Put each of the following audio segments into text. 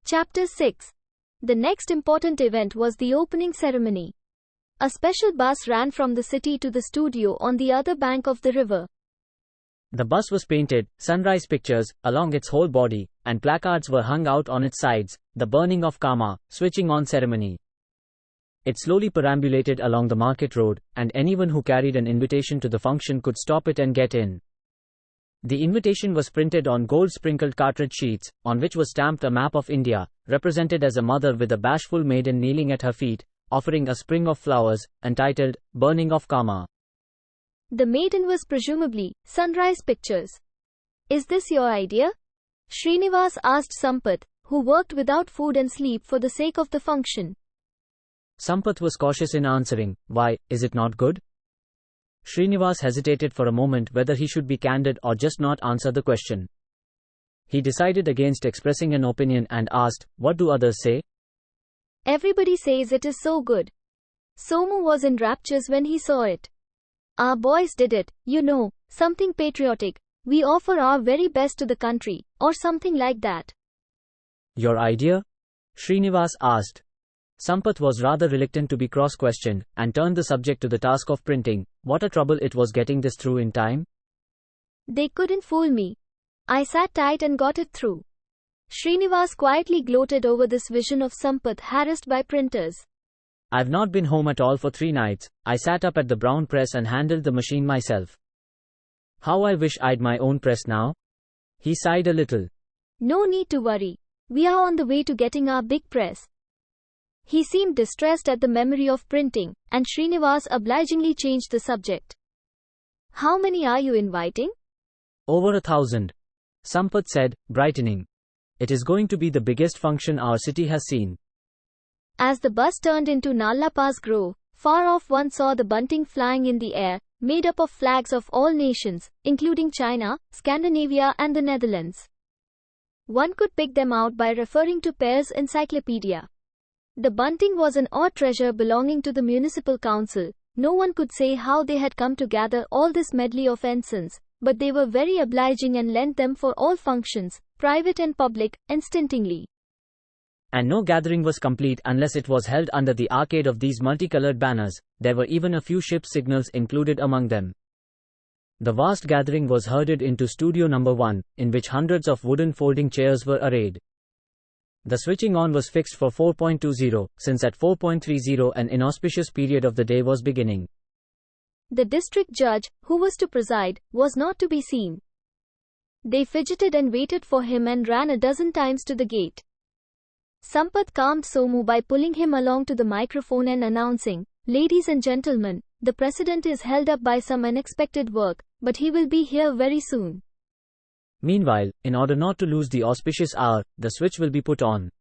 Chapter 6. The next important event was the opening ceremony. A special bus ran from the city to the studio on the other bank of the river. The bus was painted, sunrise pictures, along its whole body, and placards were hung out on its sides, the burning of karma, switching on ceremony. It slowly perambulated along the market road, and anyone who carried an invitation to the function could stop it and get in. The invitation was printed on gold-sprinkled cartridge sheets, on which was stamped a map of India, represented as a mother with a bashful maiden kneeling at her feet, offering a spring of flowers, entitled, Burning of Karma. The maiden was presumably Sunrise Pictures. "Is this your idea?" Srinivas asked Sampath, who worked without food and sleep for the sake of the function. Sampath was cautious in answering, "Why, is it not good?" Srinivas hesitated for a moment whether he should be candid or just not answer the question. He decided against expressing an opinion and asked, "What do others say?" "Everybody says it is so good." Somu was in raptures when he saw it. "Our boys did it, something patriotic. We offer our very best to the country, or something like that." "Your idea?" Srinivas asked. Sampath was rather reluctant to be cross-questioned, and turned the subject to the task of printing. What a trouble it was getting this through in time. "They couldn't fool me. I sat tight and got it through." Srinivas quietly gloated over this vision of Sampath harassed by printers. "I've not been home at all for 3 nights. I sat up at the brown press and handled the machine myself. How I wish I'd my own press now." He sighed a little. "No need to worry. We are on the way to getting our big press." He seemed distressed at the memory of printing, and Srinivas obligingly changed the subject. "How many are you inviting?" "Over 1,000. Sampath said, brightening. "It is going to be the biggest function our city has seen." As the bus turned into Nallapaz Grove, far off one saw the bunting flying in the air, made up of flags of all nations, including China, Scandinavia and the Netherlands. One could pick them out by referring to Pear's encyclopedia. The bunting was an odd treasure belonging to the municipal council. No one could say how they had come to gather all this medley of ensigns, but they were very obliging and lent them for all functions, private and public, unstintingly. And no gathering was complete unless it was held under the arcade of these multicolored banners. There were even a few ship signals included among them. The vast gathering was herded into Studio Number 1, in which hundreds of wooden folding chairs were arrayed. The switching on was fixed for 4:20, since at 4:30 an inauspicious period of the day was beginning. The district judge, who was to preside, was not to be seen. They fidgeted and waited for him and ran a dozen times to the gate. Sampath calmed Somu by pulling him along to the microphone and announcing, "Ladies and gentlemen, the president is held up by some unexpected work, but he will be here very soon." Meanwhile, in order not to lose the auspicious hour, the switch will be put on.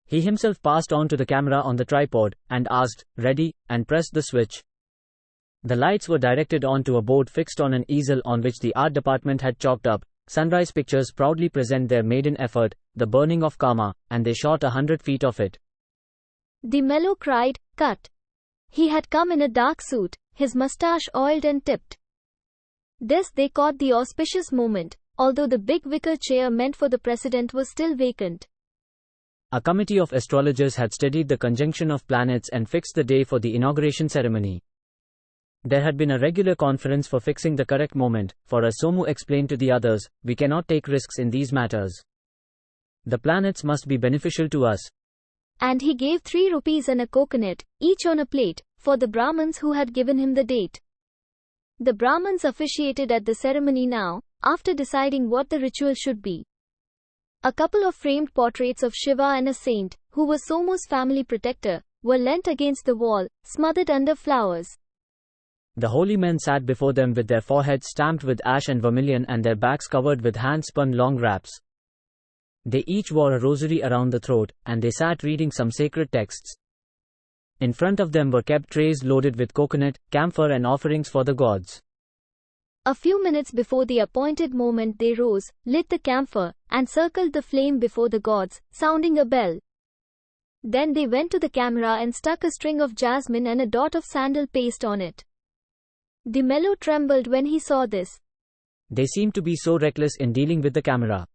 He himself passed on to the camera on the tripod, and asked, "Ready," and pressed the switch. The lights were directed onto a board fixed on an easel on which the art department had chalked up, "Sunrise Pictures proudly present their maiden effort, The Burning of Karma," and they shot 100 feet of it. The mellow cried, "Cut." He had come in a dark suit, his moustache oiled and tipped. Thus they caught the auspicious moment, although the big wicker chair meant for the president was still vacant. A committee of astrologers had studied the conjunction of planets and fixed the day for the inauguration ceremony. There had been a regular conference for fixing the correct moment, for as Somu explained to the others, we cannot take risks in these matters. The planets must be beneficial to us. And he gave 3 rupees and a coconut, each on a plate, for the Brahmins who had given him the date. The Brahmins officiated at the ceremony now, after deciding what the ritual should be. A couple of framed portraits of Shiva and a saint, who was Somu's family protector, were leant against the wall, smothered under flowers. The holy men sat before them with their foreheads stamped with ash and vermilion and their backs covered with hand-spun long wraps. They each wore a rosary around the throat, and they sat reading some sacred texts. In front of them were kept trays loaded with coconut, camphor and offerings for the gods. A few minutes before the appointed moment they rose, lit the camphor, and circled the flame before the gods, sounding a bell. Then they went to the camera and stuck a string of jasmine and a dot of sandal paste on it. The mellow trembled when he saw this. They seemed to be so reckless in dealing with the camera.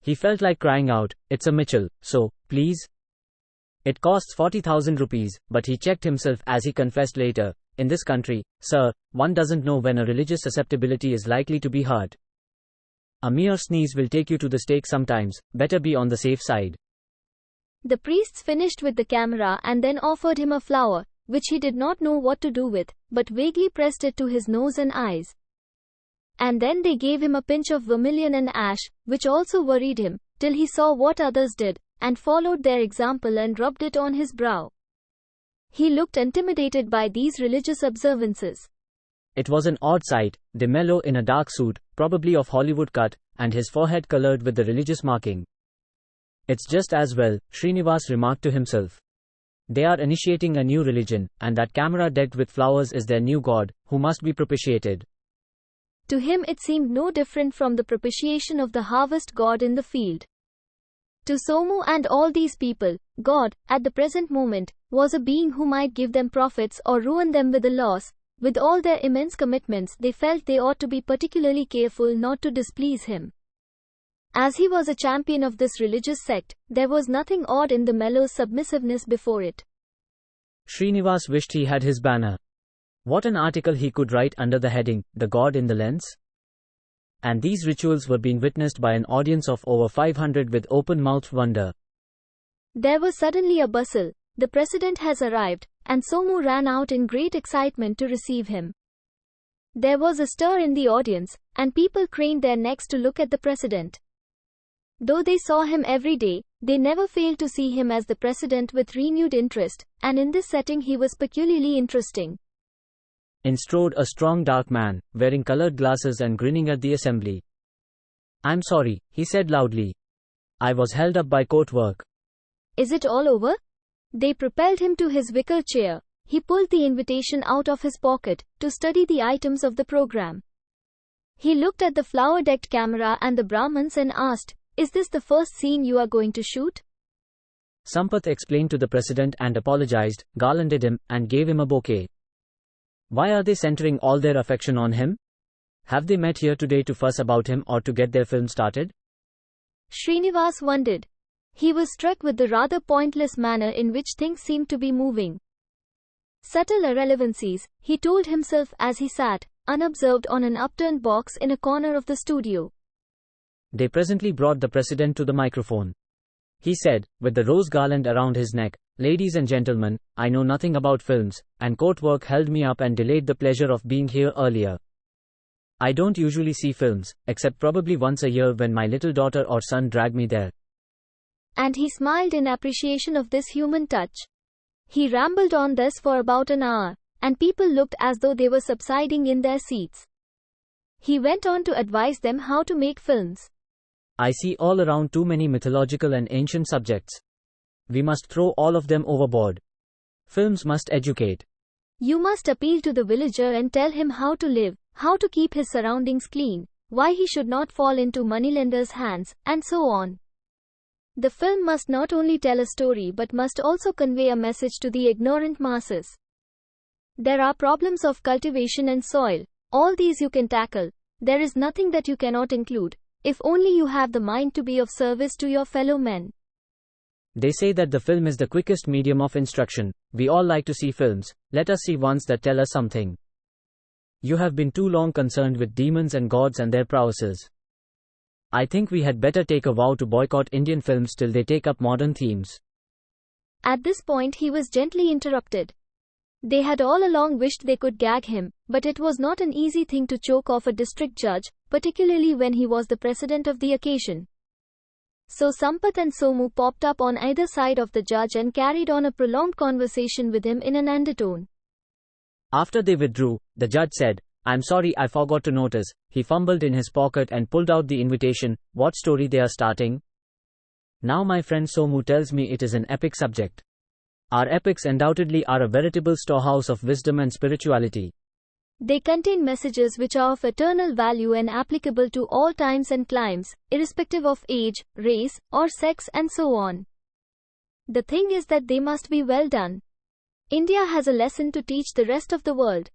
He felt like crying out, "It's a Mitchell, so, please?" It costs 40,000 rupees, but he checked himself as he confessed later, "In this country, sir, one doesn't know when a religious susceptibility is likely to be hurt. A mere sneeze will take you to the stake sometimes, better be on the safe side." The priests finished with the camera and then offered him a flower, which he did not know what to do with, but vaguely pressed it to his nose and eyes. And then they gave him a pinch of vermilion and ash, which also worried him, till he saw what others did, and followed their example and rubbed it on his brow. He looked intimidated by these religious observances. It was an odd sight, De Mello in a dark suit, probably of Hollywood cut, and his forehead colored with the religious marking. "It's just as well," Srinivas remarked to himself. "They are initiating a new religion, and that camera decked with flowers is their new god, who must be propitiated." To him it seemed no different from the propitiation of the harvest god in the field. To Somu and all these people, God, at the present moment, was a being who might give them profits or ruin them with a loss. With all their immense commitments, they felt they ought to be particularly careful not to displease him. As he was a champion of this religious sect, there was nothing odd in the Mello's submissiveness before it. Srinivas wished he had his banner. What an article he could write under the heading, "The God in the Lens." And these rituals were being witnessed by an audience of over 500 with open-mouthed wonder. There was suddenly a bustle. "The president has arrived," and Somu ran out in great excitement to receive him. There was a stir in the audience, and people craned their necks to look at the president. Though they saw him every day, they never failed to see him as the president with renewed interest, and in this setting he was peculiarly interesting. In strode a strong dark man, wearing colored glasses and grinning at the assembly. "I'm sorry," he said loudly. "I was held up by court work." "Is it all over?" They propelled him to his wicker chair. He pulled the invitation out of his pocket, to study the items of the program. He looked at the flower-decked camera and the Brahmins and asked, "Is this the first scene you are going to shoot?" Sampath explained to the president and apologized, garlanded him, and gave him a bouquet. Why are they centering all their affection on him? Have they met here today to fuss about him or to get their film started? Srinivas wondered. He was struck with the rather pointless manner in which things seemed to be moving. Subtle irrelevancies, he told himself as he sat, unobserved on an upturned box in a corner of the studio. They presently brought the president to the microphone. He said, with the rose garland around his neck, "Ladies and gentlemen, I know nothing about films, and court work held me up and delayed the pleasure of being here earlier. I don't usually see films, except probably once a year when my little daughter or son drag me there." And he smiled in appreciation of this human touch. He rambled on thus for about an hour, and people looked as though they were subsiding in their seats. He went on to advise them how to make films. "I see all around too many mythological and ancient subjects. We must throw all of them overboard. Films must educate. You must appeal to the villager and tell him how to live, how to keep his surroundings clean, why he should not fall into moneylenders' hands, and so on. The film must not only tell a story but must also convey a message to the ignorant masses. There are problems of cultivation and soil. All these you can tackle. There is nothing that you cannot include, if only you have the mind to be of service to your fellow men. They say that the film is the quickest medium of instruction. We all like to see films. Let us see ones that tell us something. You have been too long concerned with demons and gods and their prowesses. I think we had better take a vow to boycott Indian films till they take up modern themes." At this point he was gently interrupted. They had all along wished they could gag him, but it was not an easy thing to choke off a district judge, particularly when he was the president of the occasion. So Sampath and Somu popped up on either side of the judge and carried on a prolonged conversation with him in an undertone. After they withdrew, the judge said, "I'm sorry, I forgot to notice." He fumbled in his pocket and pulled out the invitation. "What story they are starting?" "Now my friend Somu tells me it is an epic subject. Our epics undoubtedly are a veritable storehouse of wisdom and spirituality. They contain messages which are of eternal value and applicable to all times and climes, irrespective of age, race, or sex, and so on. The thing is that they must be well done. India has a lesson to teach the rest of the world.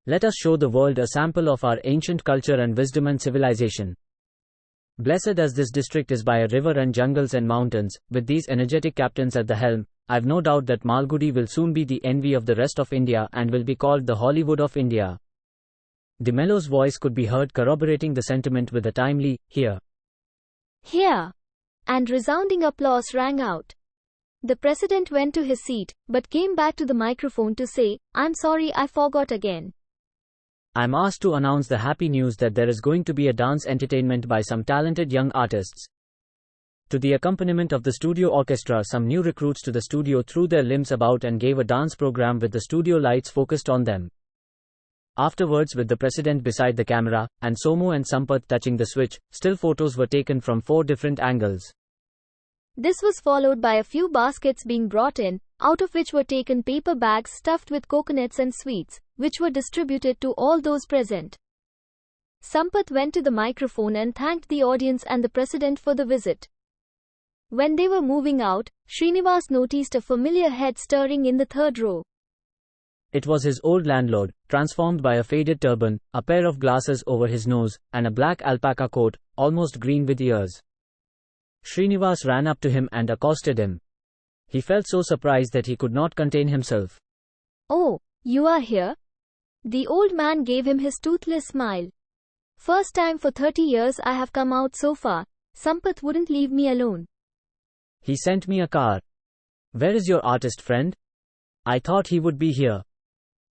Let us show the world a sample of our ancient culture and wisdom and civilization. Blessed as this district is by a river and jungles and mountains, with these energetic captains at the helm, I've no doubt that Malgudi will soon be the envy of the rest of India and will be called the Hollywood of India. De Mello's voice could be heard corroborating the sentiment with a timely, "Here." Here. And resounding applause rang out. The president went to his seat, but came back to the microphone to say, "I'm sorry, I forgot again. I'm asked to announce the happy news that there is going to be a dance entertainment by some talented young artists. To the accompaniment of the studio orchestra, some new recruits to the studio threw their limbs about and gave a dance program with the studio lights focused on them." Afterwards, with the president beside the camera, and Somu and Sampath touching the switch, still photos were taken from 4 different angles. This was followed by a few baskets being brought in, out of which were taken paper bags stuffed with coconuts and sweets, which were distributed to all those present. Sampath went to the microphone and thanked the audience and the president for the visit. When they were moving out, Srinivas noticed a familiar head stirring in the 3rd row. It was his old landlord, transformed by a faded turban, a pair of glasses over his nose, and a black alpaca coat, almost green with ears. Srinivas ran up to him and accosted him. He felt so surprised that he could not contain himself. "Oh, you are here?" The old man gave him his toothless smile. "First time for 30 years I have come out so far. Sampath wouldn't leave me alone. He sent me a car. Where is your artist friend? I thought he would be here."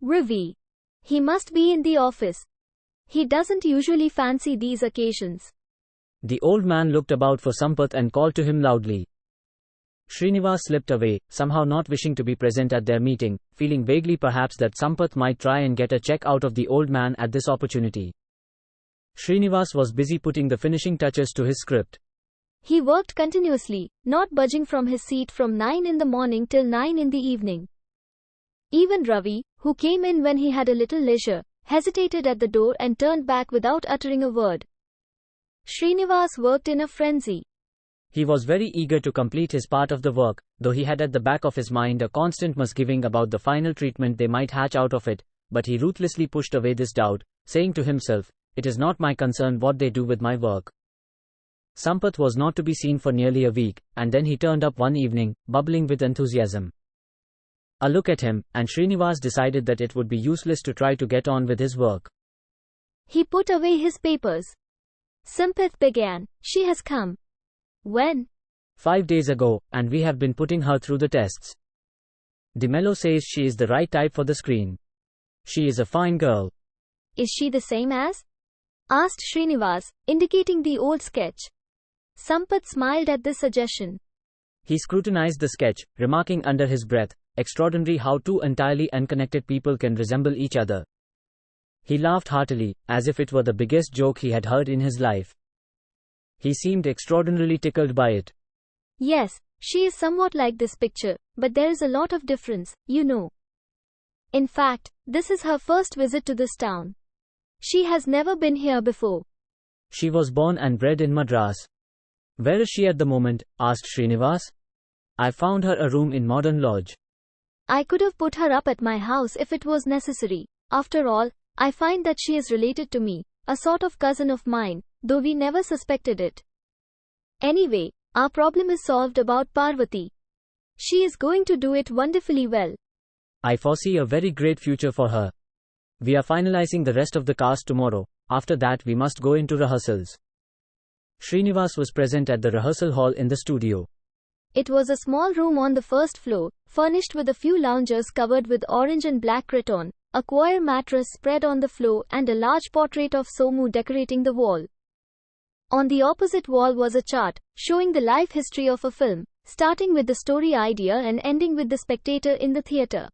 Ravi. "He must be in the office. He doesn't usually fancy these occasions." The old man looked about for Sampath and called to him loudly. Srinivas slipped away, somehow not wishing to be present at their meeting, feeling vaguely perhaps that Sampath might try and get a check out of the old man at this opportunity. Srinivas was busy putting the finishing touches to his script. He worked continuously, not budging from his seat from 9 in the morning till 9 in the evening. Even Ravi, who came in when he had a little leisure, hesitated at the door and turned back without uttering a word. Srinivas worked in a frenzy. He was very eager to complete his part of the work, though he had at the back of his mind a constant misgiving about the final treatment they might hatch out of it, but he ruthlessly pushed away this doubt, saying to himself, "It is not my concern what they do with my work." Sampath was not to be seen for nearly a week, and then he turned up one evening, bubbling with enthusiasm. A look at him, and Srinivas decided that it would be useless to try to get on with his work. He put away his papers. Sampath began, "She has come." "When?" 5 days ago, and we have been putting her through the tests. De Mello says she is the right type for the screen. She is a fine girl. "Is she the same as?" asked Srinivas, indicating the old sketch. Sampath smiled at this suggestion. He scrutinized the sketch, remarking under his breath, "Extraordinary how 2 entirely unconnected people can resemble each other." He laughed heartily, as if it were the biggest joke he had heard in his life. He seemed extraordinarily tickled by it. "Yes, she is somewhat like this picture, but there is a lot of difference, you know. In fact, this is her first visit to this town. She has never been here before." "She was born and bred in Madras." "Where is she at the moment?" asked Srinivas. "I found her a room in Modern Lodge." "I could have put her up at my house if it was necessary. After all, I find that she is related to me, a sort of cousin of mine, though we never suspected it. Anyway, our problem is solved about Parvati. She is going to do it wonderfully well. I foresee a very great future for her. We are finalizing the rest of the cast tomorrow. After that we must go into rehearsals." Srinivas was present at the rehearsal hall in the studio. It was a small room on the 1st floor, furnished with a few loungers covered with orange and black cretonne, a choir mattress spread on the floor, and a large portrait of Somu decorating the wall. On the opposite wall was a chart, showing the life history of a film, starting with the story idea and ending with the spectator in the theatre.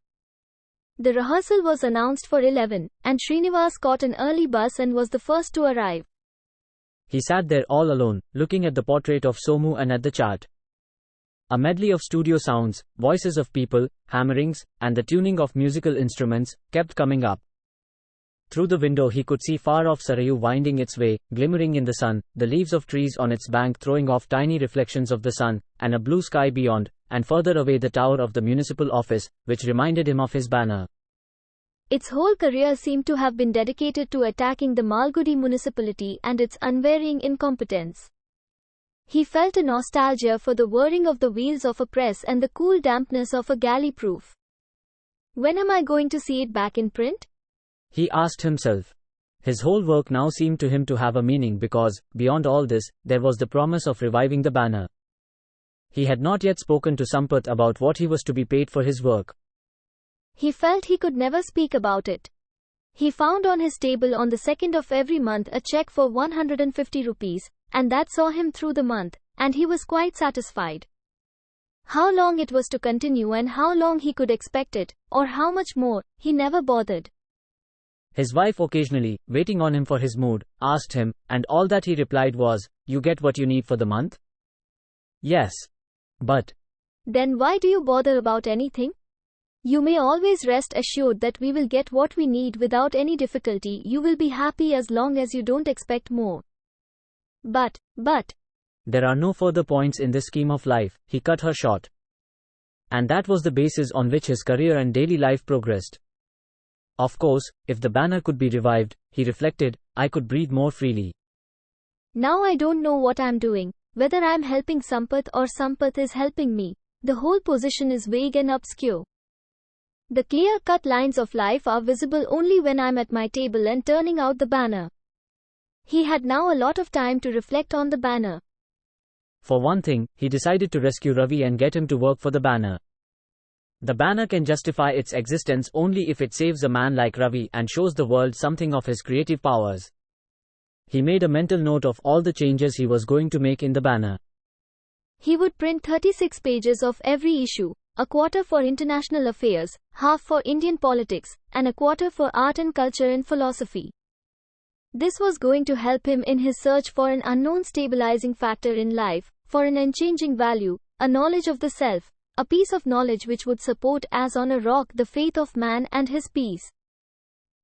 The rehearsal was announced for 11, and Srinivas caught an early bus and was the first to arrive. He sat there all alone, looking at the portrait of Somu and at the chart. A medley of studio sounds, voices of people, hammerings, and the tuning of musical instruments, kept coming up. Through the window he could see far off Sarayu winding its way, glimmering in the sun, the leaves of trees on its bank throwing off tiny reflections of the sun, and a blue sky beyond, and further away the tower of the municipal office, which reminded him of his banner. Its whole career seemed to have been dedicated to attacking the Malgudi municipality and its unvarying incompetence. He felt a nostalgia for the whirring of the wheels of a press and the cool dampness of a galley proof. When am I going to see it back in print? He asked himself. His whole work now seemed to him to have a meaning because, beyond all this, there was the promise of reviving the banner. He had not yet spoken to Sampath about what he was to be paid for his work. He felt he could never speak about it. He found on his table on the 2nd of every month a check for 150 rupees, and that saw him through the month, and he was quite satisfied. How long it was to continue and how long he could expect it, or how much more, he never bothered. His wife occasionally, waiting on him for his mood, asked him, and all that he replied was, "You get what you need for the month?" Yes. But then why do you bother about anything? You may always rest assured that we will get what we need without any difficulty. You will be happy as long as you don't expect more. But. There are no further points in this scheme of life, he cut her short. And that was the basis on which his career and daily life progressed. Of course, if the banner could be revived, he reflected, I could breathe more freely. Now I don't know what I'm doing, whether I'm helping Sampath or Sampath is helping me. The whole position is vague and obscure. The clear-cut lines of life are visible only when I'm at my table and turning out the banner. He had now a lot of time to reflect on the banner. For one thing, he decided to rescue Ravi and get him to work for the banner. The banner can justify its existence only if it saves a man like Ravi and shows the world something of his creative powers. He made a mental note of all the changes he was going to make in the banner. He would print 36 pages of every issue, a quarter for international affairs, half for Indian politics, and a quarter for art and culture and philosophy. This was going to help him in his search for an unknown stabilizing factor in life, for an unchanging value, a knowledge of the self, a piece of knowledge which would support as on a rock the faith of man and his peace.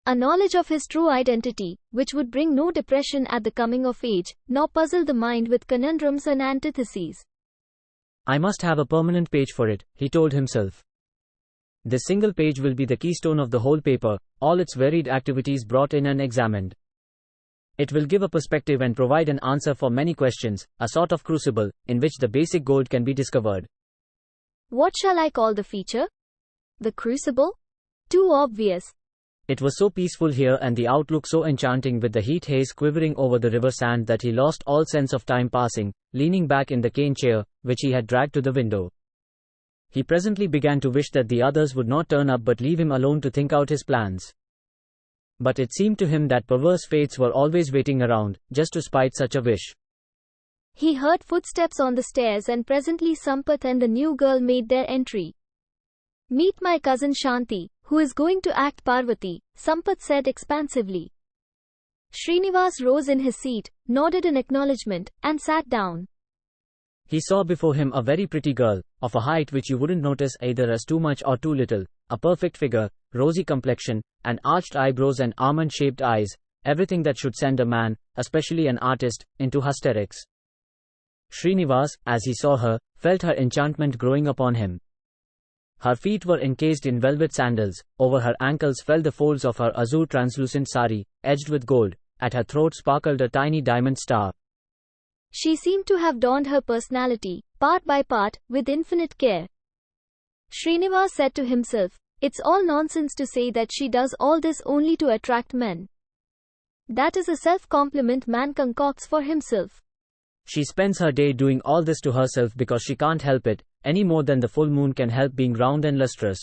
A knowledge of his true identity, which would bring no depression at the coming of age, nor puzzle the mind with conundrums and antitheses. I must have a permanent page for it, he told himself. This single page will be the keystone of the whole paper, all its varied activities brought in and examined. It will give a perspective and provide an answer for many questions, a sort of crucible, in which the basic gold can be discovered. What shall I call the feature? The crucible? Too obvious. It was so peaceful here and the outlook so enchanting with the heat haze quivering over the river sand that he lost all sense of time passing, leaning back in the cane chair, which he had dragged to the window. He presently began to wish that the others would not turn up but leave him alone to think out his plans. But it seemed to him that perverse fates were always waiting around, just to spite such a wish. He heard footsteps on the stairs and presently Sampath and the new girl made their entry. Meet my cousin Shanti, who is going to act Parvati, Sampath said expansively. Srinivas rose in his seat, nodded in acknowledgement, and sat down. He saw before him a very pretty girl, of a height which you wouldn't notice either as too much or too little, a perfect figure, rosy complexion, and arched eyebrows and almond-shaped eyes, everything that should send a man, especially an artist, into hysterics. Srinivas, as he saw her, felt her enchantment growing upon him. Her feet were encased in velvet sandals, over her ankles fell the folds of her azure translucent sari, edged with gold, at her throat sparkled a tiny diamond star. She seemed to have donned her personality, part by part, with infinite care. Srinivas said to himself, it's all nonsense to say that she does all this only to attract men. That is a self-compliment man concocts for himself. She spends her day doing all this to herself because she can't help it, any more than the full moon can help being round and lustrous.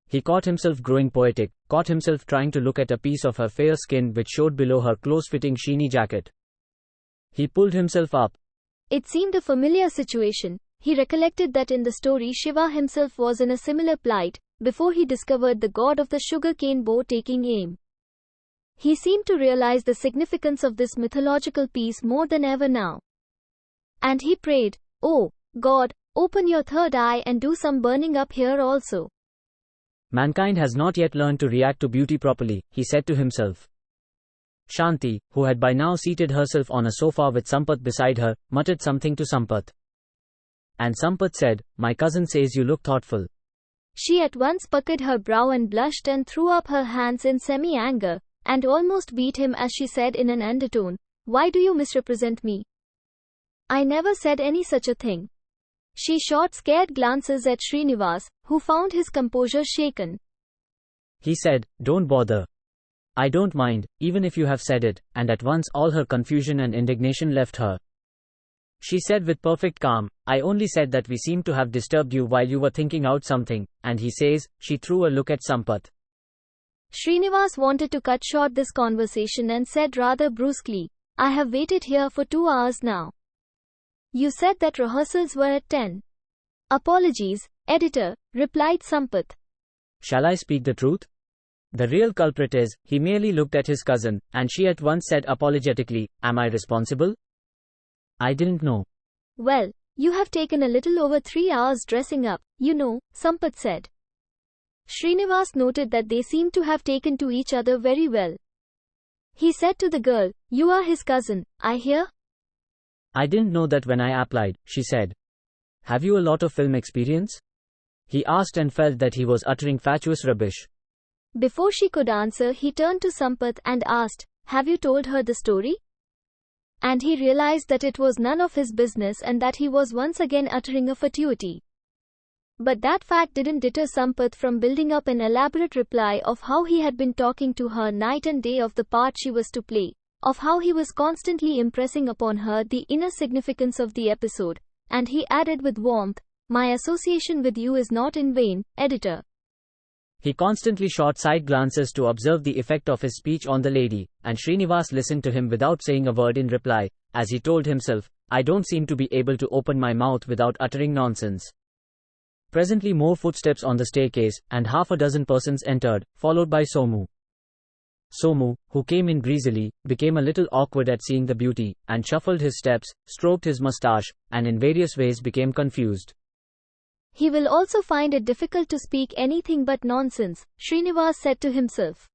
He caught himself growing poetic, caught himself trying to look at a piece of her fair skin which showed below her close-fitting sheeny jacket. He pulled himself up. It seemed a familiar situation. He recollected that in the story Shiva himself was in a similar plight, before he discovered the god of the sugar-cane bow taking aim. He seemed to realize the significance of this mythological piece more than ever now. And he prayed, oh, God, open your third eye and do some burning up here also. Mankind has not yet learned to react to beauty properly, he said to himself. Shanti, who had by now seated herself on a sofa with Sampath beside her, muttered something to Sampath. And Sampath said, my cousin says you look thoughtful. She at once puckered her brow and blushed and threw up her hands in semi-anger, and almost beat him as she said in an undertone, why do you misrepresent me? I never said any such a thing. She shot scared glances at Srinivas, who found his composure shaken. He said, "Don't bother. I don't mind, even if you have said it," and at once all her confusion and indignation left her. She said with perfect calm, "I only said that we seemed to have disturbed you while you were thinking out something," and he says, she threw a look at Sampath. Srinivas wanted to cut short this conversation and said rather brusquely, "I have waited here for 2 hours now. You said that rehearsals were at 10. Apologies, editor," replied Sampath. Shall I speak the truth? The real culprit is, he merely looked at his cousin, and she at once said apologetically, "Am I responsible? I didn't know." "Well, you have taken a little over 3 hours dressing up, you know," Sampath said. Srinivas noted that they seemed to have taken to each other very well. He said to the girl, "You are his cousin, I hear?" "I didn't know that when I applied," she said. "Have you a lot of film experience?" He asked and felt that he was uttering fatuous rubbish. Before she could answer, he turned to Sampath and asked, "Have you told her the story?" And he realized that it was none of his business and that he was once again uttering a fatuity. But that fact didn't deter Sampath from building up an elaborate reply of how he had been talking to her night and day of the part she was to play, of how he was constantly impressing upon her the inner significance of the episode, and he added with warmth, "My association with you is not in vain, editor." He constantly shot side glances to observe the effect of his speech on the lady, and Srinivas listened to him without saying a word in reply, as he told himself, "I don't seem to be able to open my mouth without uttering nonsense." Presently more footsteps on the staircase, and half a dozen persons entered, followed by Somu. Somu, who came in breezily, became a little awkward at seeing the beauty, and shuffled his steps, stroked his moustache, and in various ways became confused. "He will also find it difficult to speak anything but nonsense," Srinivas said to himself.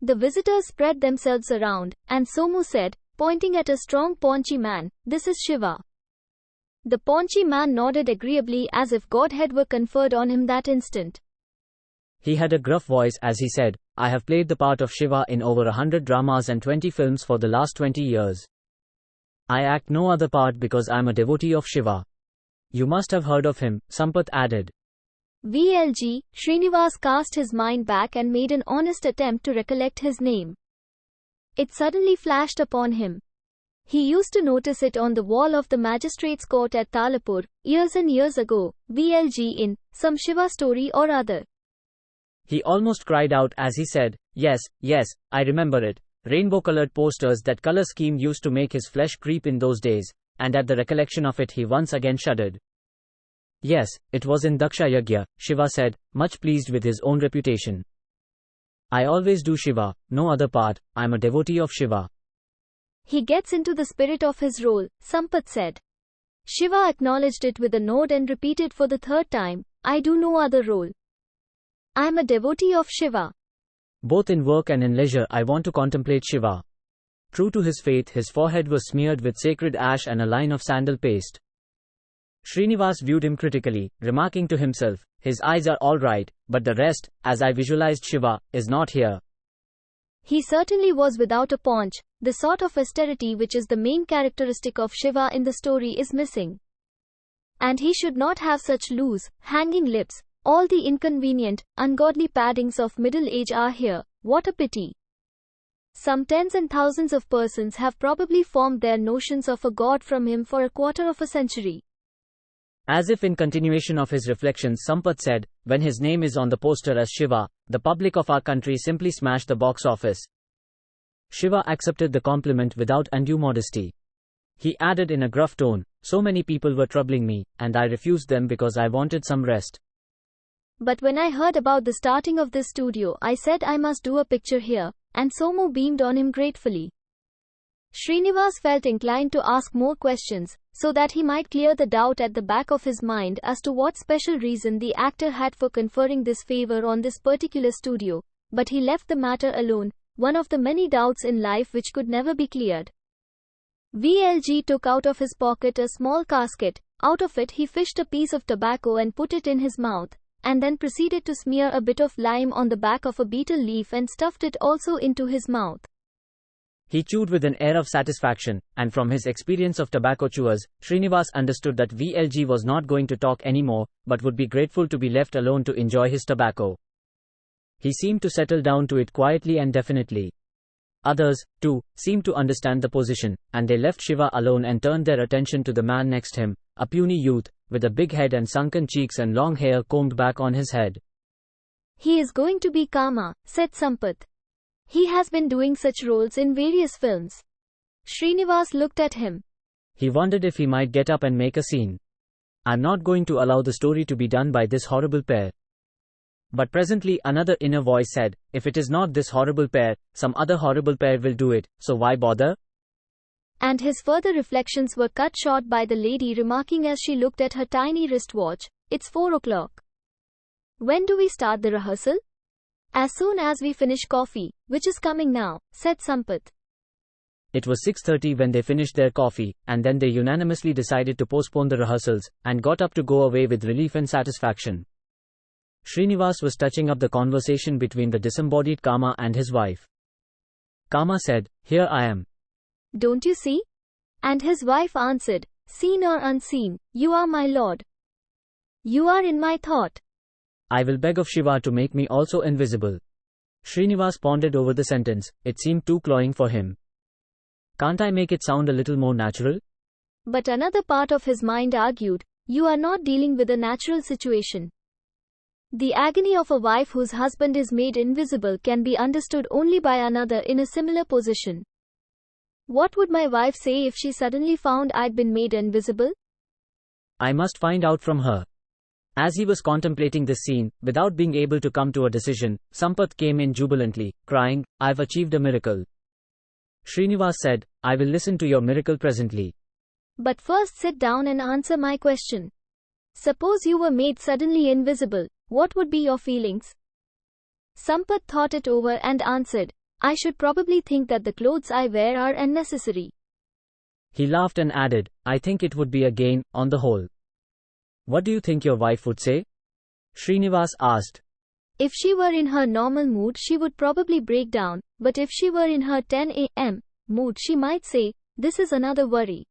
The visitors spread themselves around, and Somu said, pointing at a strong paunchy man, "This is Shiva." The paunchy man nodded agreeably as if godhead were conferred on him that instant. He had a gruff voice as he said, "I have played the part of Shiva in over 100 dramas and 20 films for the last 20 years. I act no other part because I am a devotee of Shiva. You must have heard of him," Sampath added. VLG, Srinivas cast his mind back and made an honest attempt to recollect his name. It suddenly flashed upon him. He used to notice it on the wall of the magistrate's court at Talapur, years and years ago, VLG in some Shiva story or other. He almost cried out as he said, yes, I remember it. Rainbow-colored posters. That color scheme used to make his flesh creep in those days, and at the recollection of it he once again shuddered. Yes, it was in Daksha Yagya, Shiva said, much pleased with his own reputation. I always do Shiva, no other part, I'm a devotee of Shiva. He gets into the spirit of his role, Sampath said. Shiva acknowledged it with a nod and repeated for the third time, I do no other role. I am a devotee of Shiva. Both in work and in leisure I want to contemplate Shiva. True to his faith, his forehead was smeared with sacred ash and a line of sandal paste. Srinivas viewed him critically, remarking to himself, his eyes are all right, but the rest, as I visualized Shiva, is not here. He certainly was without a paunch. The sort of austerity which is the main characteristic of Shiva in the story is missing. And he should not have such loose, hanging lips. All the inconvenient, ungodly paddings of middle age are here. What a pity. Some tens and thousands of persons have probably formed their notions of a god from him for a quarter of a century. As if in continuation of his reflections, Sampath said, when his name is on the poster as Shiva, the public of our country simply smash the box office. Shiva accepted the compliment without undue modesty. He added in a gruff tone, so many people were troubling me, and I refused them because I wanted some rest. But when I heard about the starting of this studio, I said I must do a picture here, and Somu beamed on him gratefully. Srinivas felt inclined to ask more questions, so that he might clear the doubt at the back of his mind as to what special reason the actor had for conferring this favor on this particular studio, but he left the matter alone, one of the many doubts in life which could never be cleared. VLG took out of his pocket a small casket. Out of it he fished a piece of tobacco and put it in his mouth, and then proceeded to smear a bit of lime on the back of a betel leaf and stuffed it also into his mouth. He chewed with an air of satisfaction, and from his experience of tobacco chewers, Srinivas understood that VLG was not going to talk anymore, but would be grateful to be left alone to enjoy his tobacco. He seemed to settle down to it quietly and definitely. Others, too, seemed to understand the position, and they left Shiva alone and turned their attention to the man next him, a puny youth, with a big head and sunken cheeks and long hair combed back on his head. He is going to be Kama, said Sampath. He has been doing such roles in various films. Srinivas looked at him. He wondered if he might get up and make a scene. I'm not going to allow the story to be done by this horrible pair. But presently another inner voice said, if it is not this horrible pair, some other horrible pair will do it, so why bother? And his further reflections were cut short by the lady remarking as she looked at her tiny wristwatch, it's 4 o'clock. When do we start the rehearsal? As soon as we finish coffee, which is coming now, said Sampath. It was 6:30 when they finished their coffee, and then they unanimously decided to postpone the rehearsals, and got up to go away with relief and satisfaction. Srinivas was touching up the conversation between the disembodied Kama and his wife. Kama said, here I am. Don't you see? And his wife answered, seen or unseen, you are my lord. You are in my thought. I will beg of Shiva to make me also invisible. Srinivas pondered over the sentence, it seemed too cloying for him. Can't I make it sound a little more natural? But another part of his mind argued, you are not dealing with a natural situation. The agony of a wife whose husband is made invisible can be understood only by another in a similar position. What would my wife say if she suddenly found I'd been made invisible? I must find out from her. As he was contemplating this scene, without being able to come to a decision, Sampath came in jubilantly, crying, I've achieved a miracle. Srinivas said, I will listen to your miracle presently. But first sit down and answer my question. Suppose you were made suddenly invisible, what would be your feelings? Sampath thought it over and answered, I should probably think that the clothes I wear are unnecessary. He laughed and added, I think it would be a gain, on the whole. What do you think your wife would say? Srinivas asked. If she were in her normal mood she would probably break down, but if she were in her 10 a.m. mood she might say, this is another worry.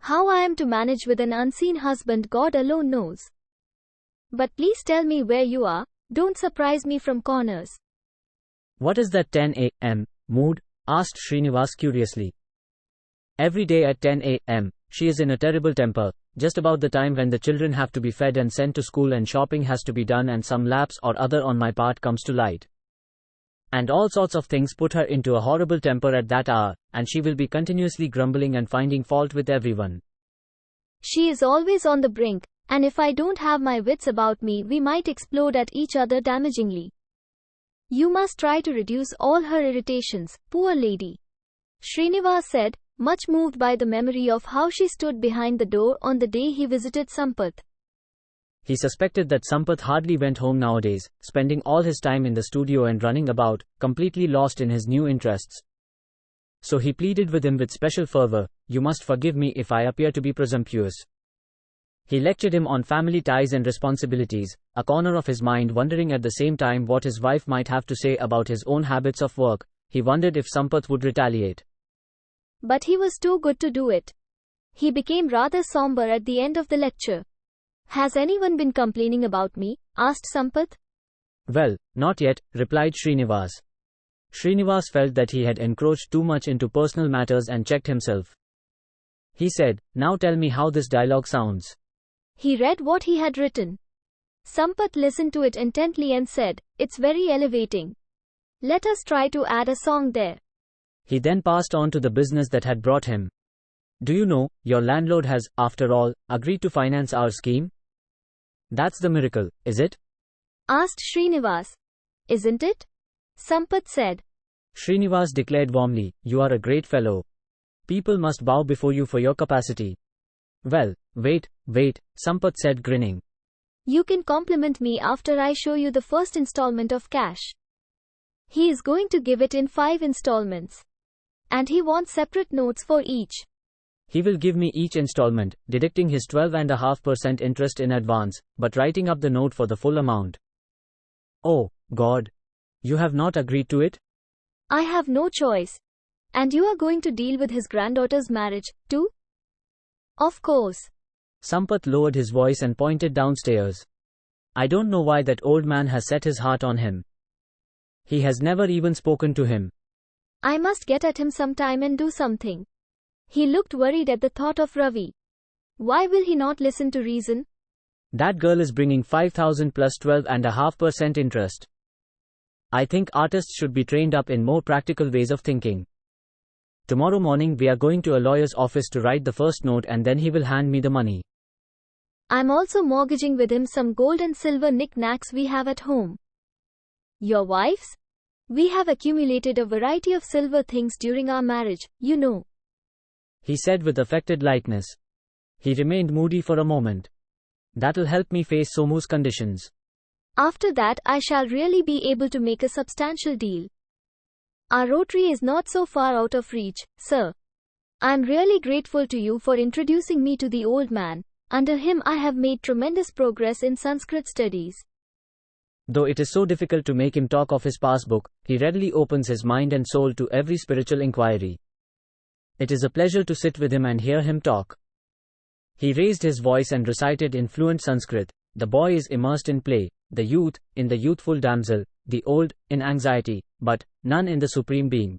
How I am to manage with an unseen husband God alone knows. But please tell me where you are, don't surprise me from corners. What is that 10 a.m. mood? Asked Srinivas curiously. Every day at 10 a.m., she is in a terrible temper, just about the time when the children have to be fed and sent to school and shopping has to be done and some lapse or other on my part comes to light. And all sorts of things put her into a horrible temper at that hour, and she will be continuously grumbling and finding fault with everyone. She is always on the brink, and if I don't have my wits about me we might explode at each other damagingly. You must try to reduce all her irritations, poor lady. Srinivas said, much moved by the memory of how she stood behind the door on the day he visited Sampath. He suspected that Sampath hardly went home nowadays, spending all his time in the studio and running about, completely lost in his new interests. So he pleaded with him with special fervor, you must forgive me if I appear to be presumptuous. He lectured him on family ties and responsibilities, a corner of his mind wondering at the same time what his wife might have to say about his own habits of work. He wondered if Sampath would retaliate. But he was too good to do it. He became rather somber at the end of the lecture. Has anyone been complaining about me? Asked Sampath. Well, not yet, replied Srinivas. Srinivas felt that he had encroached too much into personal matters and checked himself. He said, now tell me how this dialogue sounds. He read what he had written. Sampath listened to it intently and said, it's very elevating. Let us try to add a song there. He then passed on to the business that had brought him. Do you know, your landlord has, after all, agreed to finance our scheme? That's the miracle, is it? Asked Srinivas. Isn't it? Sampath said. Srinivas declared warmly, you are a great fellow. People must bow before you for your capacity. Well, wait, Sampath said grinning. You can compliment me after I show you the first installment of cash. He is going to give it in 5 installments. And he wants separate notes for each. He will give me each installment, deducting his 12.5% interest in advance, but writing up the note for the full amount. Oh, God! You have not agreed to it? I have no choice. And you are going to deal with his granddaughter's marriage, too? Of course. Sampath lowered his voice and pointed downstairs. I don't know why that old man has set his heart on him. He has never even spoken to him. I must get at him sometime and do something. He looked worried at the thought of Ravi. Why will he not listen to reason? That girl is bringing 5,000 plus 12.5% interest. I think artists should be trained up in more practical ways of thinking. Tomorrow morning we are going to a lawyer's office to write the first note and then he will hand me the money. I'm also mortgaging with him some gold and silver knick-knacks we have at home. Your wife's? We have accumulated a variety of silver things during our marriage, you know. He said with affected lightness. He remained moody for a moment. That'll help me face Somu's conditions. After that I shall really be able to make a substantial deal. Our rotary is not so far out of reach, sir. I am really grateful to you for introducing me to the old man. Under him I have made tremendous progress in Sanskrit studies. Though it is so difficult to make him talk of his passbook, he readily opens his mind and soul to every spiritual inquiry. It is a pleasure to sit with him and hear him talk. He raised his voice and recited in fluent Sanskrit. The boy is immersed in play, the youth, in the youthful damsel, the old, in anxiety, but none in the Supreme Being.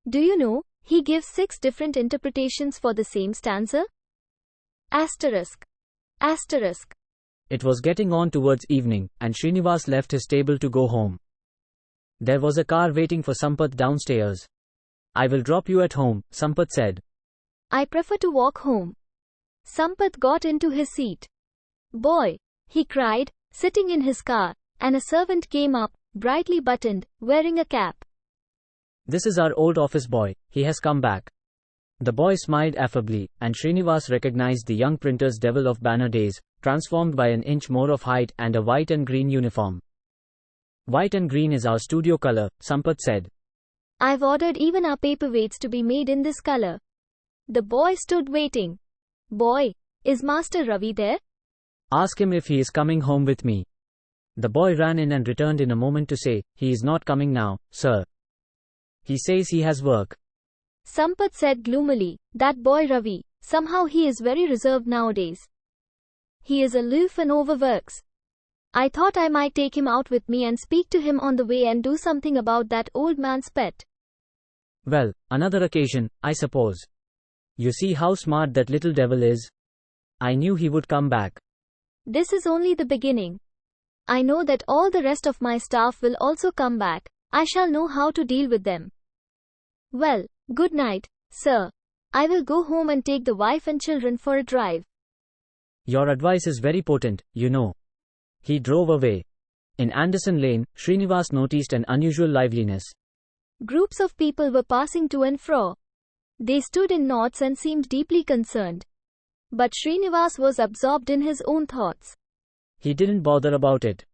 Do you know, he gives 6 different interpretations for the same stanza? Asterisk. Asterisk. It was getting on towards evening, and Srinivas left his table to go home. There was a car waiting for Sampath downstairs. I will drop you at home, Sampath said. I prefer to walk home. Sampath got into his seat. Boy, he cried, sitting in his car, and a servant came up, brightly buttoned, wearing a cap. This is our old office boy, he has come back. The boy smiled affably, and Srinivas recognized the young printer's devil of banner days, transformed by an inch more of height and a white and green uniform. White and green is our studio color, Sampath said. I've ordered even our paperweights to be made in this color. The boy stood waiting. Boy, is Master Ravi there? Ask him if he is coming home with me. The boy ran in and returned in a moment to say, he is not coming now, sir. He says he has work. Sampath said gloomily, that boy Ravi, somehow he is very reserved nowadays. He is aloof and overworks. I thought I might take him out with me and speak to him on the way and do something about that old man's pet. Well, another occasion, I suppose. You see how smart that little devil is? I knew he would come back. This is only the beginning. I know that all the rest of my staff will also come back. I shall know how to deal with them. Well, good night, sir. I will go home and take the wife and children for a drive. Your advice is very potent, you know. He drove away. In Anderson Lane, Srinivas noticed an unusual liveliness. Groups of people were passing to and fro. They stood in knots and seemed deeply concerned. But Srinivas was absorbed in his own thoughts. He didn't bother about it.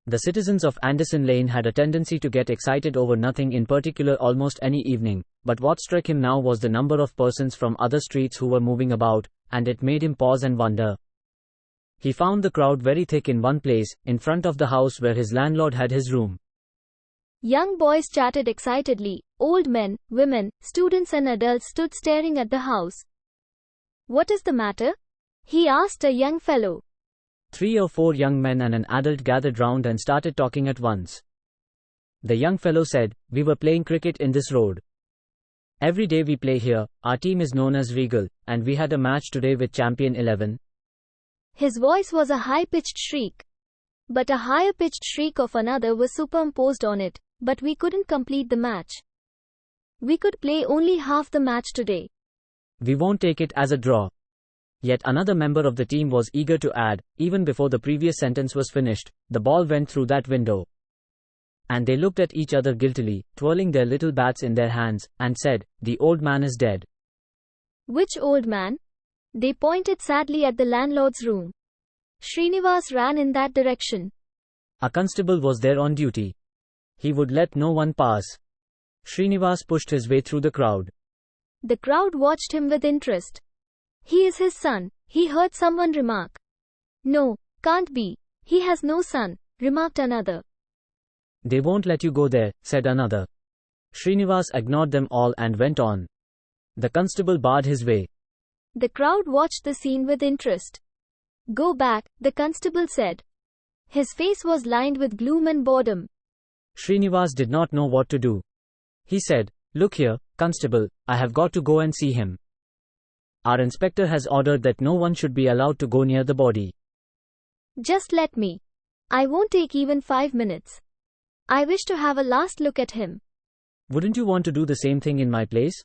The citizens of Anderson Lane had a tendency to get excited over nothing in particular almost any evening, but what struck him now was the number of persons from other streets who were moving about, and it made him pause and wonder. He found the crowd very thick in one place, in front of the house where his landlord had his room. Young boys chatted excitedly. Old men, women, students and adults stood staring at the house. What is the matter? He asked a young fellow. 3 or 4 young men and an adult gathered round and started talking at once. The young fellow said, we were playing cricket in this road. Every day we play here, our team is known as Regal, and we had a match today with Champion 11. His voice was a high-pitched shriek. But a higher-pitched shriek of another was superimposed on it, but we couldn't complete the match. We could play only half the match today. We won't take it as a draw. Yet another member of the team was eager to add, even before the previous sentence was finished, the ball went through that window. And they looked at each other guiltily, twirling their little bats in their hands, and said, the old man is dead. Which old man? They pointed sadly at the landlord's room. Srinivas ran in that direction. A constable was there on duty. He would let no one pass. Srinivas pushed his way through the crowd. The crowd watched him with interest. He is his son, he heard someone remark. No, can't be. He has no son, remarked another. They won't let you go there, said another. Srinivas ignored them all and went on. The constable barred his way. The crowd watched the scene with interest. Go back, the constable said. His face was lined with gloom and boredom. Srinivas did not know what to do. He said, "Look here, constable, I have got to go and see him. Our inspector has ordered that no one should be allowed to go near the body." Just let me. I won't take even 5 minutes. I wish to have a last look at him. Wouldn't you want to do the same thing in my place?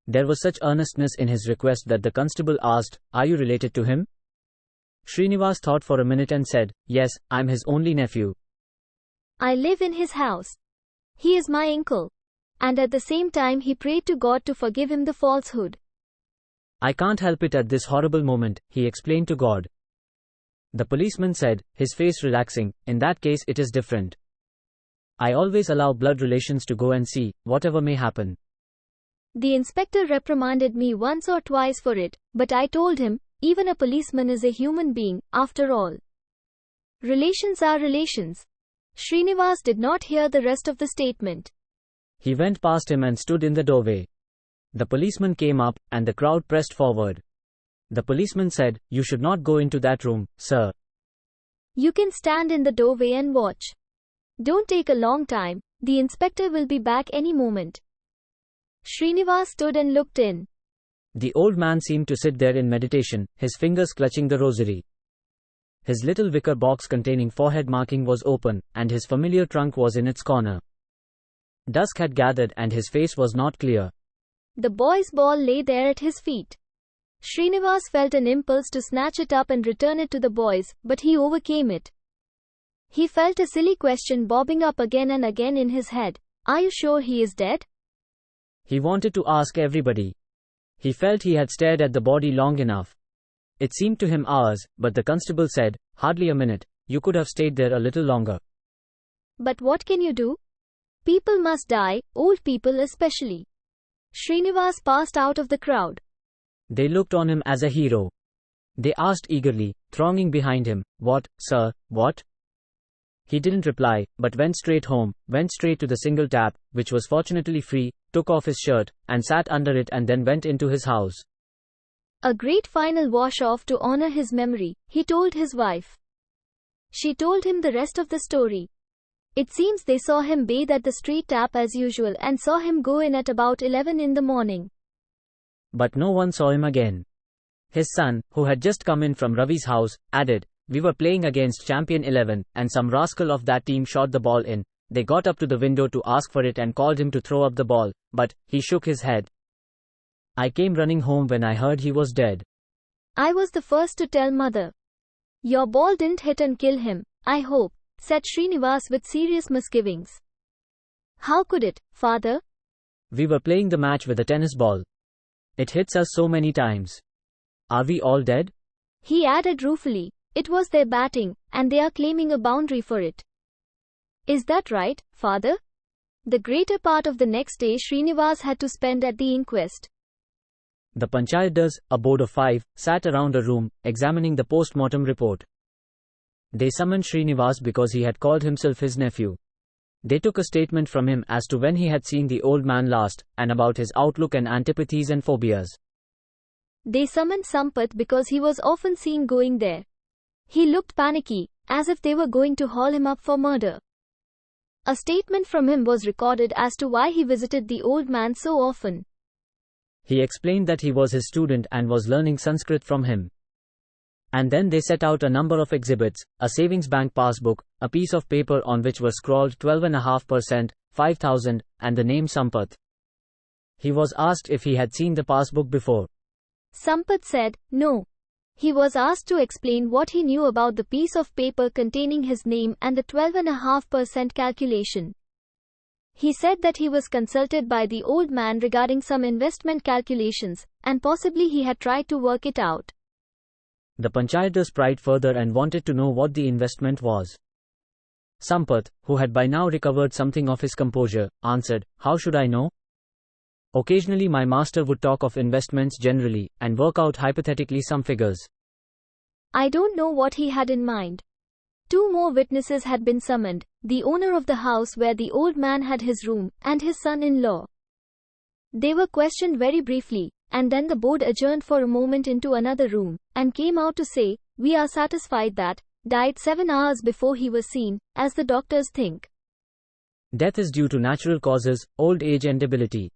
There was such earnestness in his request that the constable asked, "Are you related to him?" Srinivas thought for a minute and said, "Yes, I'm his only nephew. I live in his house. He is my uncle. And at the same time he prayed to God to forgive him the falsehood. I can't help it at this horrible moment," he explained to God. The policeman said, his face relaxing, "In that case it is different. I always allow blood relations to go and see, whatever may happen." The inspector reprimanded me once or twice for it, but I told him, even a policeman is a human being, after all. Relations are relations. Srinivas did not hear the rest of the statement. He went past him and stood in the doorway. The policeman came up, and the crowd pressed forward. The policeman said, "You should not go into that room, sir. You can stand in the doorway and watch. Don't take a long time, the inspector will be back any moment." Srinivas stood and looked in. The old man seemed to sit there in meditation, his fingers clutching the rosary. His little wicker box containing forehead marking was open, and his familiar trunk was in its corner. Dusk had gathered and his face was not clear. The boy's ball lay there at his feet. Srinivas felt an impulse to snatch it up and return it to the boys, but he overcame it. He felt a silly question bobbing up again and again in his head. Are you sure he is dead? He wanted to ask everybody. He felt he had stared at the body long enough. It seemed to him hours, but the constable said, "Hardly a minute. You could have stayed there a little longer." But what can you do? People must die, old people especially. Srinivas passed out of the crowd. They looked on him as a hero. They asked eagerly, thronging behind him, "What, sir, what?" He didn't reply, but went straight home, went straight to the single tap, which was fortunately free, took off his shirt, and sat under it and then went into his house. A great final wash-off to honor his memory, he told his wife. She told him the rest of the story. It seems they saw him bathe at the street tap as usual and saw him go in at about 11 in the morning. But no one saw him again. His son, who had just come in from Ravi's house, added, "We were playing against Champion 11, and some rascal of that team shot the ball in. They got up to the window to ask for it and called him to throw up the ball, but he shook his head. I came running home when I heard he was dead. I was the first to tell mother. Your ball didn't hit and kill him, I hope," said Srinivas with serious misgivings. "How could it, father?" We were playing the match with a tennis ball. It hits us so many times. Are we all dead? He added ruefully, "It was their batting, and they are claiming a boundary for it." Is that right, father? The greater part of the next day Srinivas had to spend at the inquest. The panchayatdars, a board of 5, sat around a room, examining the post-mortem report. They summoned Srinivas because he had called himself his nephew. They took a statement from him as to when he had seen the old man last, and about his outlook and antipathies and phobias. They summoned Sampath because he was often seen going there. He looked panicky, as if they were going to haul him up for murder. A statement from him was recorded as to why he visited the old man so often. He explained that he was his student and was learning Sanskrit from him. And then they set out a number of exhibits, a savings bank passbook, a piece of paper on which was scrawled 12.5%, 5,000, and the name Sampath. He was asked if he had seen the passbook before. Sampath said, no. He was asked to explain what he knew about the piece of paper containing his name and the 12.5% calculation. He said that he was consulted by the old man regarding some investment calculations, and possibly he had tried to work it out. The panchayatdars pried further and wanted to know what the investment was. Sampath, who had by now recovered something of his composure, answered, "How should I know? Occasionally my master would talk of investments generally, and work out hypothetically some figures." I don't know what he had in mind. 2 more witnesses had been summoned, the owner of the house where the old man had his room, and his son-in-law. They were questioned very briefly, and then the board adjourned for a moment into another room, and came out to say, "We are satisfied that, died 7 hours before he was seen, as the doctors think." Death is due to natural causes, old age and debility.